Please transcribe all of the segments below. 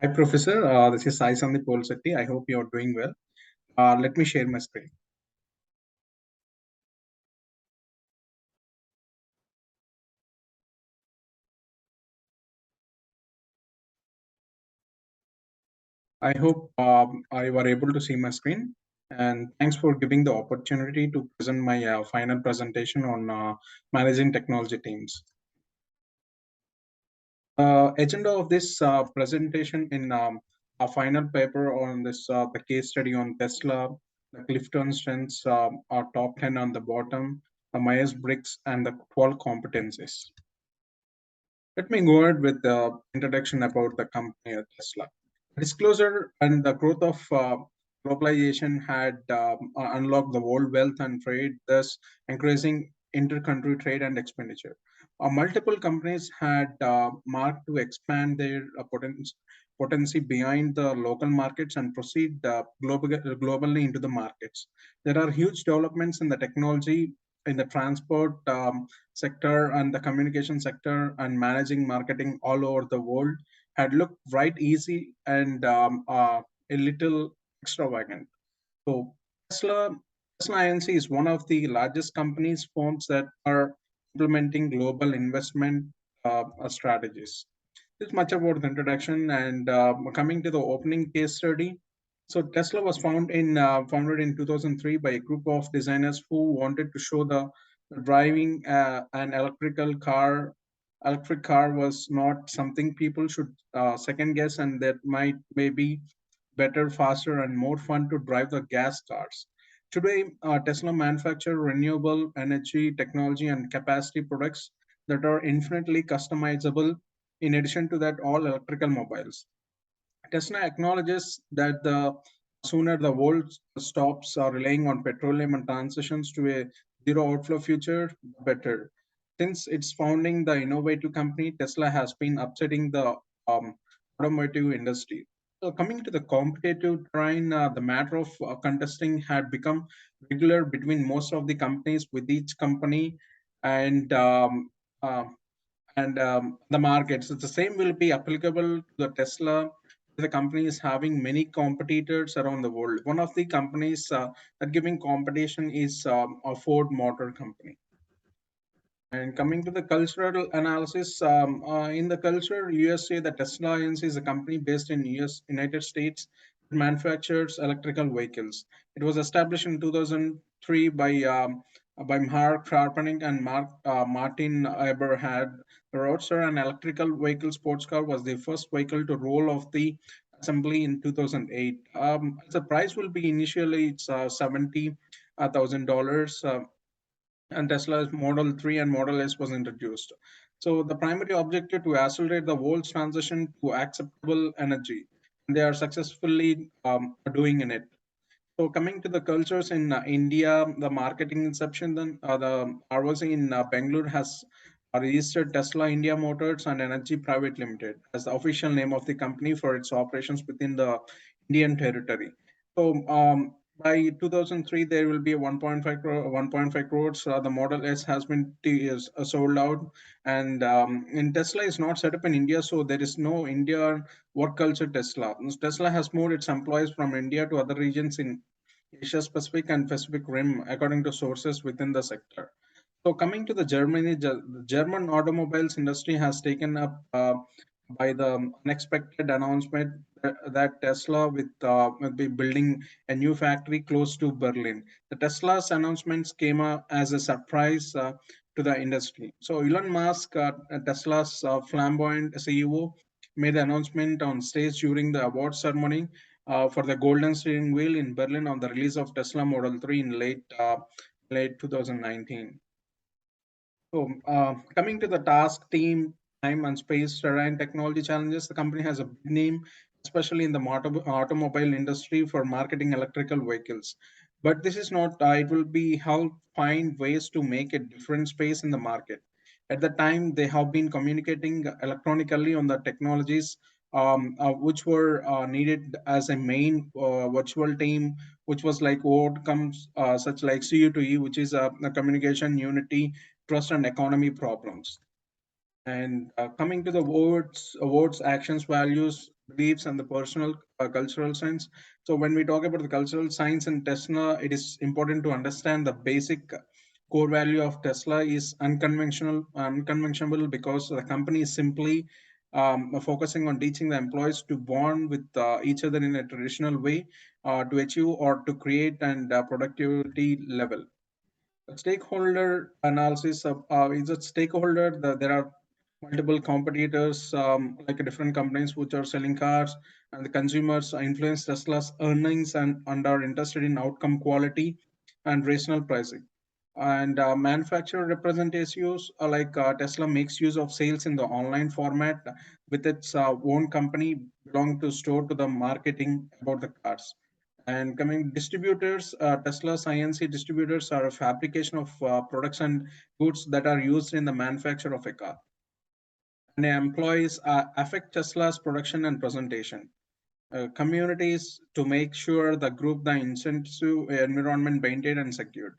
Hi, Professor. This is Sai Sandeep Polsetti. I hope you're doing well. Let me share my screen. I hope I were able to see my screen. And thanks for giving the opportunity to present my final presentation on managing technology teams. Agenda of this presentation in a final paper on this the case study on Tesla, the Clifton strengths are top 10 on the bottom, the Myers Briggs, and the 12 competencies. Let me go ahead with the introduction about the company Tesla. Disclosure and the growth of globalization had unlocked the world wealth and trade, thus increasing inter-country trade and expenditure. Multiple companies had marked to expand their potency behind the local markets and proceed globally into the markets. There are huge developments in the technology, in the transport sector and the communication sector and managing marketing all over the world had looked right easy and a little extravagant. So Tesla, Tesla Inc. is one of the largest companies firms that are implementing global investment strategies. This much about the introduction and coming to the opening case study. So Tesla was founded in 2003 by a group of designers who wanted to show the driving an electric car was not something people should second guess, and that might maybe better, faster, and more fun to drive the gas cars. Today, Tesla manufacture renewable energy technology and capacity products that are infinitely customizable. In addition to that, all electrical mobiles. Tesla acknowledges that the sooner the world stops relying on petroleum and transitions to a zero outflow future, the better. Since its founding, the innovative company Tesla has been upsetting the automotive industry. So coming to the competitive terrain, the matter of contesting had become regular between most of the companies, with each company and uh, the markets. So the same will be applicable to the Tesla. The company is having many competitors around the world. One of the companies that giving competition is a Ford Motor Company. And coming to the cultural analysis, in the culture, USA, the Tesla Inc. is a company based in United States that manufactures electrical vehicles. It was established in 2003 by Mark Sharpening and Martin Eberhard. The Roadster, an electrical vehicle sports car, was the first vehicle to roll off the assembly in 2008. The price will be initially it's $70,000. And Tesla's Model 3 and Model S was introduced. So the primary objective to accelerate the world's transition to acceptable energy. And they are successfully doing in it. So coming to the cultures in India, the marketing inception, then the ROC in Bangalore has registered Tesla India Motors and Energy Private Limited as the official name of the company for its operations within the Indian territory. So by 2003, there will be a 1.5 crores. The Model S has been is sold out, and in Tesla is not set up in India, so there is no India work culture Tesla. Tesla has moved its employees from India to other regions in Asia Pacific and Pacific Rim, according to sources within the sector. So coming to the Germany, the German automobiles industry has taken up by the unexpected announcement that Tesla will be building a new factory close to Berlin. The Tesla's announcements came as a surprise to the industry. So Elon Musk, Tesla's flamboyant CEO, made the announcement on stage during the award ceremony for the Golden Steering Wheel in Berlin on the release of Tesla Model 3 in late 2019. So, coming to the task, team, time, and space, terrain, technology challenges, the company has a big name, especially in the automobile industry for marketing electrical vehicles. But this is not, it will be how find ways to make a different space in the market. At the time, they have been communicating electronically on the technologies which were needed as a main virtual team, which was like outcomes such like CU2E, which is a communication unity trust and economy problems. And coming to the awards, actions, values, beliefs, and the personal cultural science. So when we talk about the cultural science in Tesla, it is important to understand the basic core value of Tesla is unconventional because the company is simply focusing on teaching the employees to bond with each other in a traditional way to achieve or to create and productivity level. Stakeholder analysis is a stakeholder. There are multiple competitors, like different companies which are selling cars, and the consumers influence Tesla's earnings and are interested in outcome quality and rational pricing. And manufacturer representatives like Tesla makes use of sales in the online format with its own company belong to store to the marketing about the cars. And coming distributors, Tesla's INC distributors are a fabrication of products and goods that are used in the manufacture of a car. And employees affect Tesla's production and presentation. Communities to make sure the group the incentive environment maintained and secured.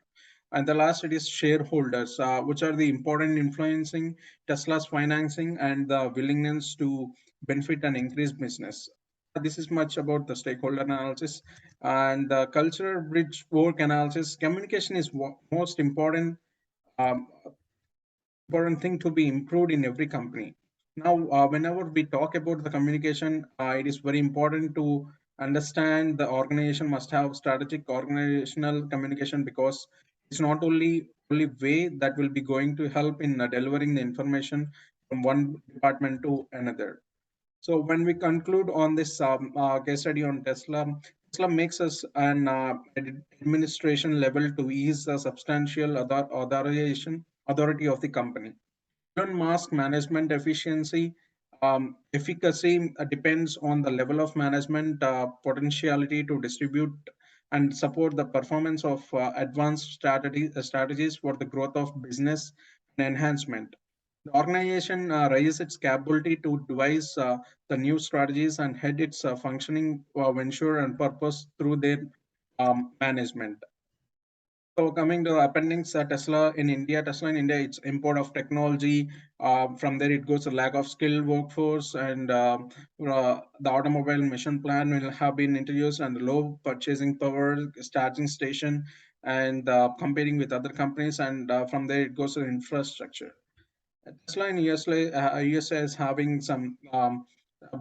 And the last it is shareholders, which are the important influencing Tesla's financing and the willingness to benefit and increase business. This is much about the stakeholder analysis and the cultural bridge work analysis. Communication is most um, important thing to be improved in every company. Now, whenever we talk about the communication, it is very important to understand the organization must have strategic organizational communication because it's not only way that will be going to help in delivering the information from one department to another. So when we conclude on this case study on Tesla, Tesla makes us an administration level to ease the substantial authority of the company. Elon Musk management efficacy depends on the level of management potentiality to distribute and support the performance of advanced strategies for the growth of business and enhancement. The organization raises its capability to devise the new strategies and head its functioning venture and purpose through their management. So coming to appendix, Tesla in India, it's import of technology. From there, it goes to lack of skilled workforce, and the automobile mission plan will have been introduced, and low purchasing power, charging station, and competing with other companies, and from there it goes to infrastructure. Tesla in USA is having some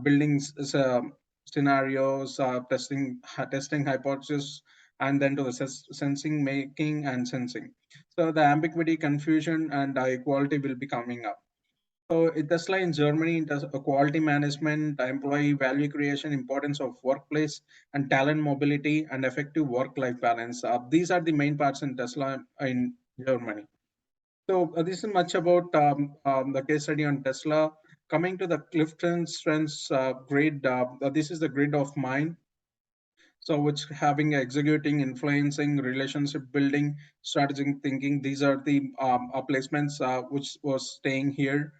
buildings scenarios, testing hypothesis, and then to the sensing, making, and sensing. So the ambiguity, confusion, and equality will be coming up. So Tesla in Germany, it does quality management, employee value creation, importance of workplace, and talent mobility, and effective work-life balance. These are the main parts in Tesla in Germany. So this is much about the case study on Tesla. Coming to the Clifton Strengths grid, this is the grid of mine. So which having executing, influencing, relationship building, strategic thinking. These are the placements which was staying here.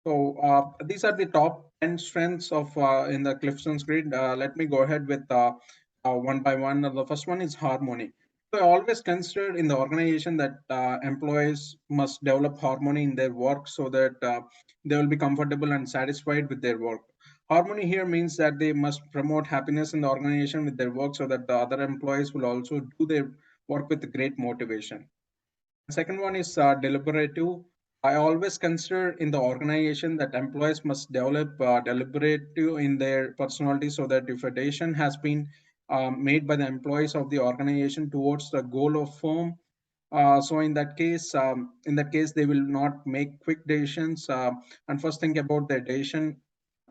So these are the top 10 strengths of in the Clifton's grid. Let me go ahead with one by one. The first one is harmony. So I always consider in the organization that employees must develop harmony in their work so that they will be comfortable and satisfied with their work. Harmony here means that they must promote happiness in the organization with their work so that the other employees will also do their work with great motivation. Second one is deliberative. I always consider in the organization that employees must develop deliberative in their personality so that if a decision has been made by the employees of the organization towards the goal of firm, so in that case, they will not make quick decisions and first think about their decision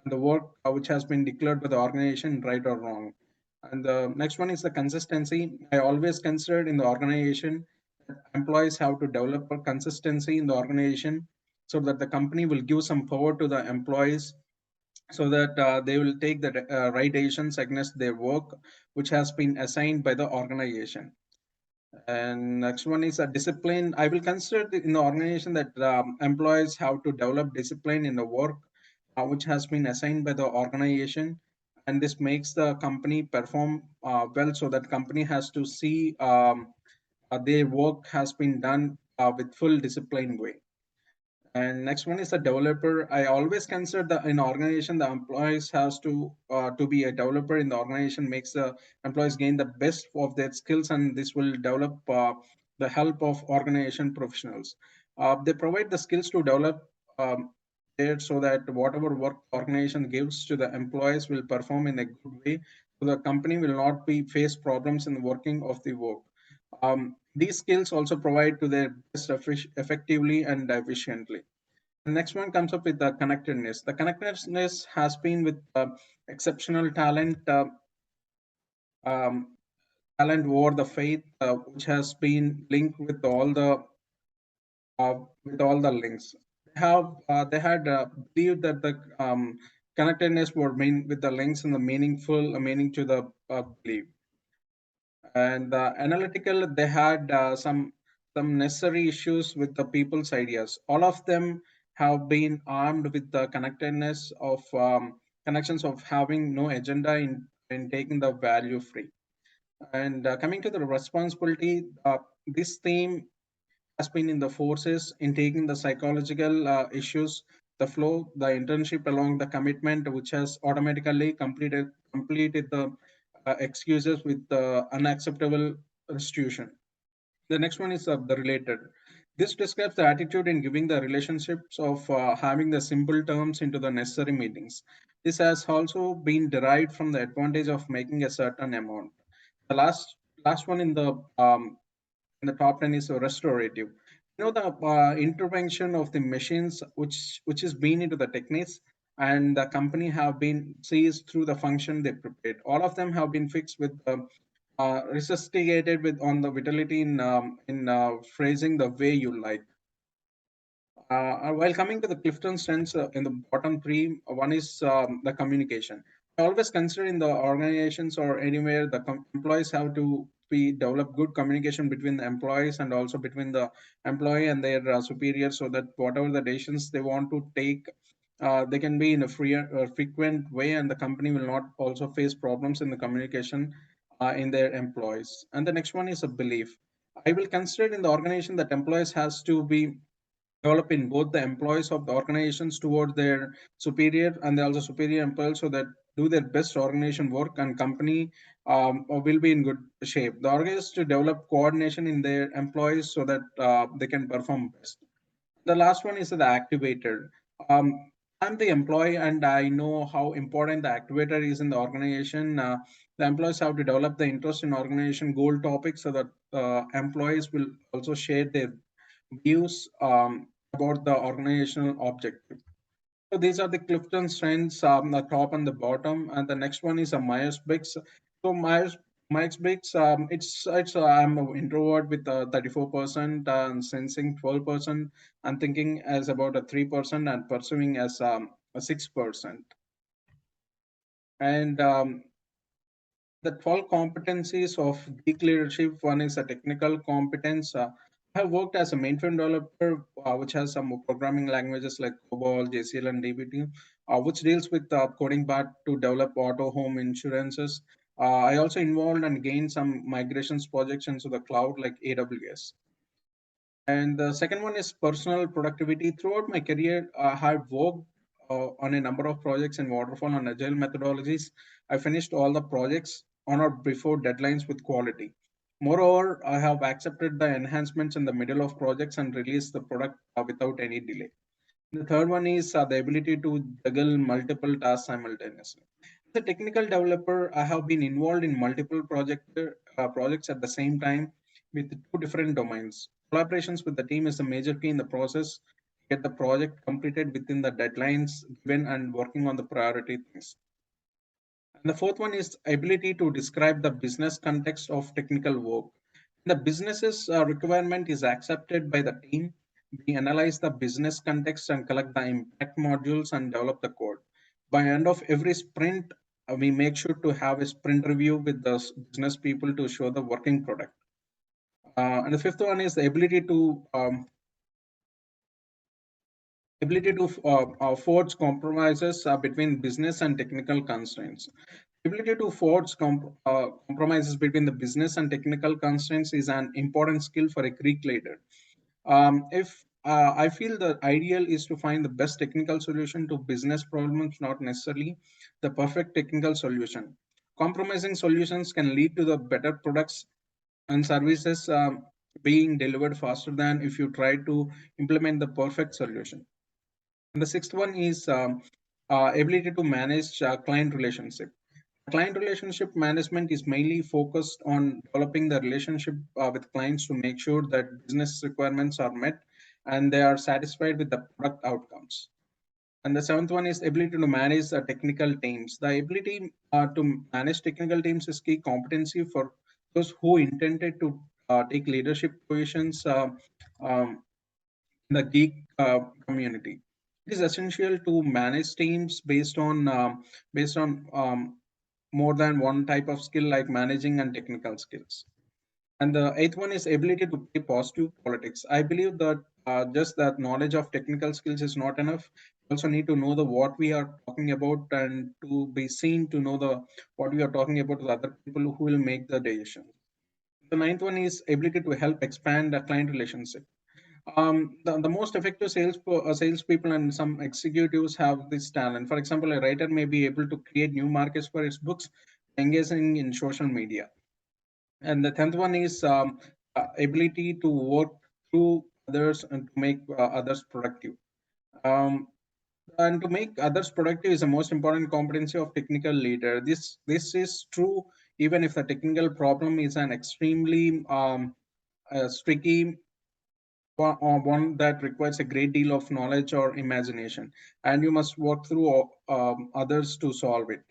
and the work which has been declared by the organization, right or wrong. And the next one is the consistency. I always considered in the organization that employees have to develop a consistency in the organization so that the company will give some power to the employees so that they will take the right decisions against their work which has been assigned by the organization. And next one is a discipline. I will consider in the organization that employees have to develop discipline in the work which has been assigned by the organization, and this makes the company perform well. So that company has to see their work has been done with full discipline way. And next one is a developer. I always consider the in organization the employees has to be a developer in the organization makes the employees gain the best of their skills, and this will develop the help of organization professionals. They provide the skills to develop it so that whatever work organization gives to the employees will perform in a good way. So the company will not be face problems in the working of the work. These skills also provide to their best effectively and efficiently. The next one comes up with the connectedness. The connectedness has been with exceptional um, talent over the faith, which has been linked uh, with all the links. They had believed that the connectedness were mean with the links and the meaningful meaning to the belief. And analytical, they had some necessary issues with the people's ideas. All of them have been armed with the connectedness of connections of having no agenda in taking the value free. And coming to the responsibility, this theme has been in the forces in taking the psychological issues, the flow, the internship along the commitment, which has automatically completed the excuses with the unacceptable restitution. The next one is the related. This describes the attitude in giving the relationships of having the simple terms into the necessary meetings. This has also been derived from the advantage of making a certain amount. The last one in the top 10 is restorative. The intervention of the machines which is been into the techniques, and the company have been seized through the function they prepared. All of them have been fixed with resuscitated with on the vitality in phrasing the way you like. While coming to the Clifton strengths in the bottom three, one is the communication. I always consider in the organizations or anywhere the employees have to be develop good communication between the employees and also between the employee and their superiors, so that whatever the decisions they want to take, they can be in a frequent way, and the company will not also face problems in the communication in their employees. And the next one is a belief. I will consider in the organization that employees has to be develop in both the employees of the organizations toward their superior and they also superior employees, so that do their best organization work and company will be in good shape. The organizers to develop coordination in their employees so that they can perform best. The last one is the activator. I'm the employee and I know how important the activator is in the organization. The employees have to develop the interest in organization goal topics so that employees will also share their views about the organizational objective. So these are the Clifton strengths, the top and the bottom, and the next one is a Myers-Briggs. So Myers-Briggs, it's I'm an introvert with 34% and sensing 12% and thinking as about a 3% and pursuing as a 6%. And the 12 competencies of geek leadership. One is a technical competence. I have worked as a mainframe developer, which has some programming languages like COBOL, JCL, and DBT, which deals with coding part to develop auto home insurances. I also involved and gained some migrations projects into the cloud like AWS. And the second one is personal productivity. Throughout my career, I have worked on a number of projects in waterfall and agile methodologies. I finished all the projects on or before deadlines with quality. Moreover, I have accepted the enhancements in the middle of projects and released the product without any delay. The third one is the ability to juggle multiple tasks simultaneously. As a technical developer, I have been involved in multiple projects at the same time with two different domains. Collaborations with the team is a major key in the process. Get the project completed within the deadlines given and working on the priority things. And the fourth one is ability to describe the business context of technical work. The business's requirement is accepted by the team. We analyze the business context and collect the impact modules and develop the code. By end of every sprint, we make sure to have a sprint review with the business people to show the working product. And the fifth one is the ability to forge compromises between business and technical constraints. Ability to forge compromises between the business and technical constraints is an important skill for a Greek leader. If I feel the ideal is to find the best technical solution to business problems, not necessarily the perfect technical solution. Compromising solutions can lead to the better products and services being delivered faster than if you try to implement the perfect solution. And the sixth one is ability to manage client relationship. Client relationship management is mainly focused on developing the relationship with clients to make sure that business requirements are met and they are satisfied with the product outcomes. And the seventh one is ability to manage the technical teams. The ability to manage technical teams is key competency for those who intended to take leadership positions um, in the geek community. It is essential to manage teams based on more than one type of skill like managing and technical skills. And the eighth one is ability to play positive politics. I believe that just that knowledge of technical skills is not enough. We also need to know the what we are talking about and to be seen to know the what we are talking about to the other people who will make the decision. The ninth one is ability to help expand a client relationship. The most effective salespeople and some executives have this talent. For example, a writer may be able to create new markets for his books, engaging in social media. And the tenth one is ability to work through others and to make others productive. Um, and to make others productive is the most important competency of technical leader. This is true even if the technical problem is an extremely tricky one that requires a great deal of knowledge or imagination, and you must work through others to solve it.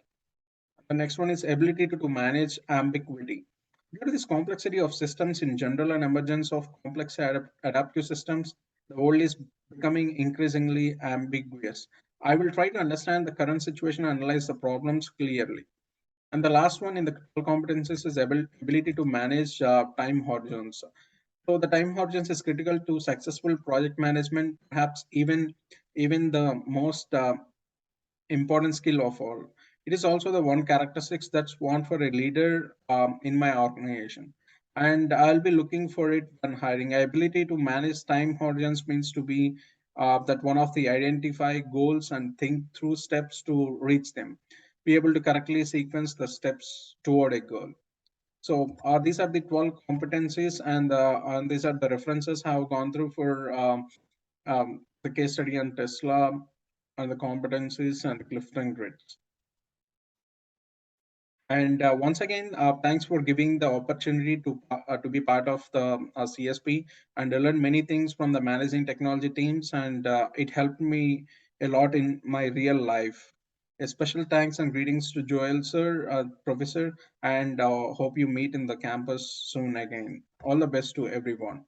The next one is ability to manage ambiguity. Due to this complexity of systems in general and emergence of complex adaptive systems, the world is becoming increasingly ambiguous. I will try to understand the current situation and analyze the problems clearly. And the last one in the critical competencies is ability to manage time horizons. So the time horizons is critical to successful project management, perhaps even the most important skill of all. It is also the one characteristics that's want for a leader in my organization. And I'll be looking for it when hiring. Ability to manage time horizons means to be that one of the identify goals and think through steps to reach them. Be able to correctly sequence the steps toward a goal. So these are the 12 competencies, and these are the references I have gone through for the case study on Tesla and the competencies and the Clifton grids. And once again, thanks for giving the opportunity to be part of the CSP and learn many things from the managing technology teams, and it helped me a lot in my real life. A special thanks and greetings to Joel sir, professor, and hope you meet in the campus soon again. All the best to everyone.